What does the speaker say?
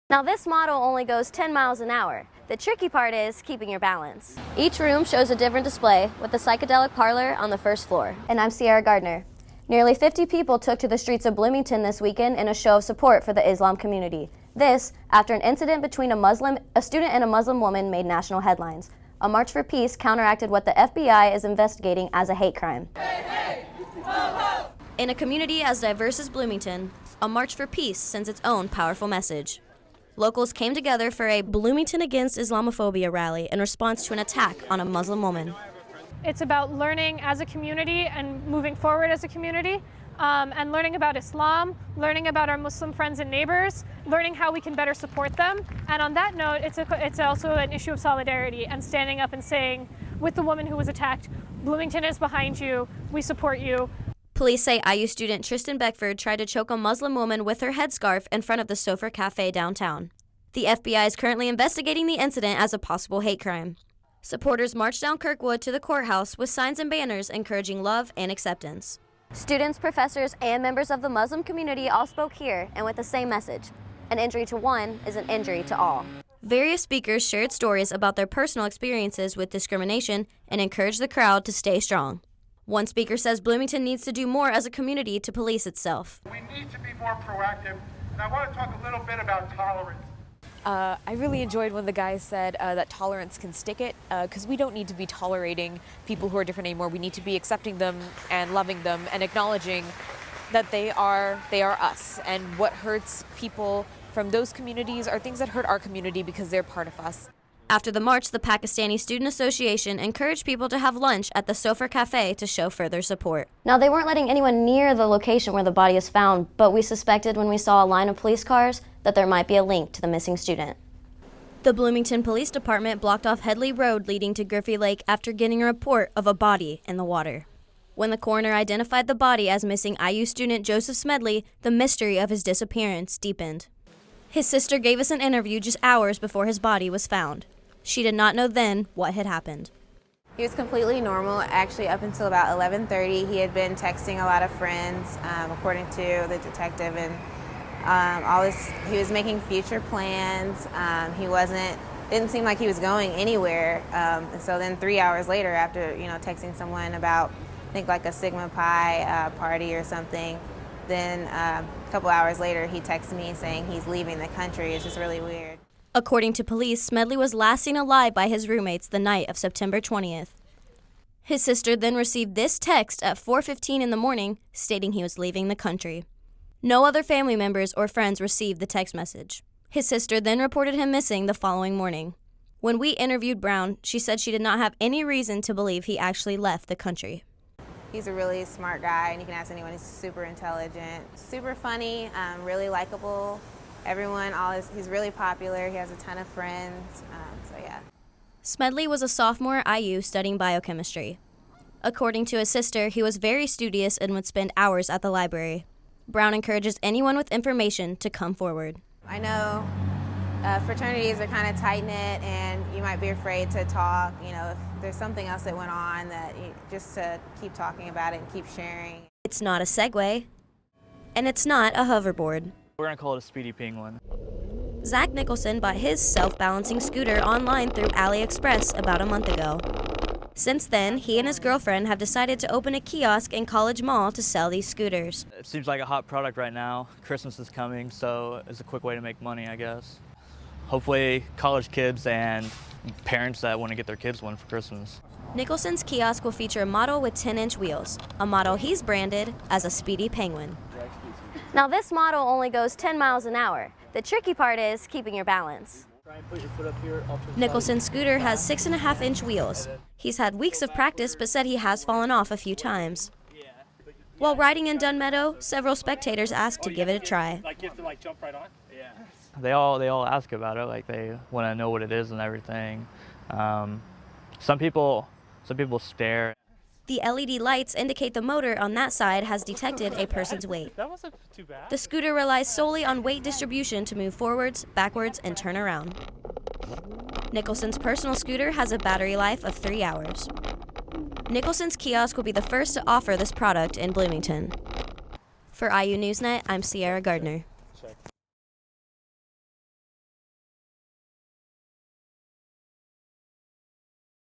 Now this model only goes 10 miles an hour. The tricky part is keeping your balance. Each room shows a different display with the psychedelic parlor on the first floor. And I'm Gardner. Nearly 50 people took to the streets of Bloomington this weekend in a show of support for the Islam community. This, after an incident between a student and a Muslim woman made national headlines. A march for peace counteracted what the FBI is investigating as a hate crime. Hey, hey, ho, ho. In a community as diverse as Bloomington, a march for peace sends its own powerful message. Locals came together for a Bloomington Against Islamophobia rally in response to an attack on a Muslim woman. It's about learning as a community and moving forward as a community, and learning about Islam, learning about our Muslim friends and neighbors, learning how we can better support them. And on that note, it's also an issue of solidarity and standing up and saying, with the woman who was attacked, Bloomington is behind you, we support you. Police say IU student Tristan Beckford tried to choke a Muslim woman with her headscarf in front of the Sofer Cafe downtown. The FBI is currently investigating the incident as a possible hate crime. Supporters marched down Kirkwood to the courthouse with signs and banners encouraging love and acceptance. Students, professors, and members of the Muslim community all spoke here and with the same message. An injury to one is an injury to all. Various speakers shared stories about their personal experiences with discrimination and encouraged the crowd to stay strong. One speaker says Bloomington needs to do more as a community to police itself. We need to be more proactive, and I want to talk a little bit about tolerance. I really enjoyed when the guy said that tolerance can stick it, because we don't need to be tolerating people who are different anymore. We need to be accepting them and loving them and acknowledging that they are us. And what hurts people from those communities are things that hurt our community because they're part of us. After the march, the Pakistani Student Association encouraged people to have lunch at the Sofer Cafe to show further support. Now, they weren't letting anyone near the location where the body is found, but we suspected when we saw a line of police cars that there might be a link to the missing student. The Bloomington Police Department blocked off Headley Road leading to Griffey Lake after getting a report of a body in the water. When the coroner identified the body as missing IU student Joseph Smedley, the mystery of his disappearance deepened. His sister gave us an interview just hours before his body was found. She did not know then what had happened. He was completely normal, actually up until about 11:30. He had been texting a lot of friends, according to the detective, and he was making future plans. Didn't seem like he was going anywhere. And so then 3 hours later, after texting someone about, I think like a Sigma Pi party or something, then a couple hours later he texted me saying he's leaving the country. It's just really weird. According to police, Smedley was last seen alive by his roommates the night of September 20th. His sister then received this text at 4:15 in the morning stating he was leaving the country. No other family members or friends received the text message. His sister then reported him missing the following morning. When we interviewed Brown, she said she did not have any reason to believe he actually left the country. He's a really smart guy, and you can ask anyone. He's super intelligent, super funny, really likable. He's really popular. He has a ton of friends, so yeah. Smedley was a sophomore at IU studying biochemistry. According to his sister, he was very studious and would spend hours at the library. Brown encourages anyone with information to come forward. I know fraternities are kind of tight-knit, and you might be afraid to talk, if there's something else that went on, just to keep talking about it and keep sharing. It's not a Segway, and it's not a hoverboard. We're going to call it a Speedy Penguin. Zach Nicholson bought his self-balancing scooter online through AliExpress about a month ago. Since then, he and his girlfriend have decided to open a kiosk in College Mall to sell these scooters. It seems like a hot product right now. Christmas is coming, so it's a quick way to make money, I guess. Hopefully, college kids and parents that want to get their kids one for Christmas. Nicholson's kiosk will feature a model with 10-inch wheels, a model he's branded as a Speedy Penguin. Now this model only goes 10 miles an hour. The tricky part is keeping your balance. Nicholson's scooter has 6.5-inch wheels. He's had weeks of practice but said he has fallen off a few times. While riding in Dunn Meadow, several spectators asked to give it a try. Jump right on? Yeah. They all ask about it, they want to know what it is and everything. Some people stare. The LED lights indicate the motor on that side has detected a person's weight. That wasn't too bad. The scooter relies solely on weight distribution to move forwards, backwards, and turn around. Nicholson's personal scooter has a battery life of 3 hours. Nicholson's kiosk will be the first to offer this product in Bloomington. For IU Newsnet, I'm Gardner.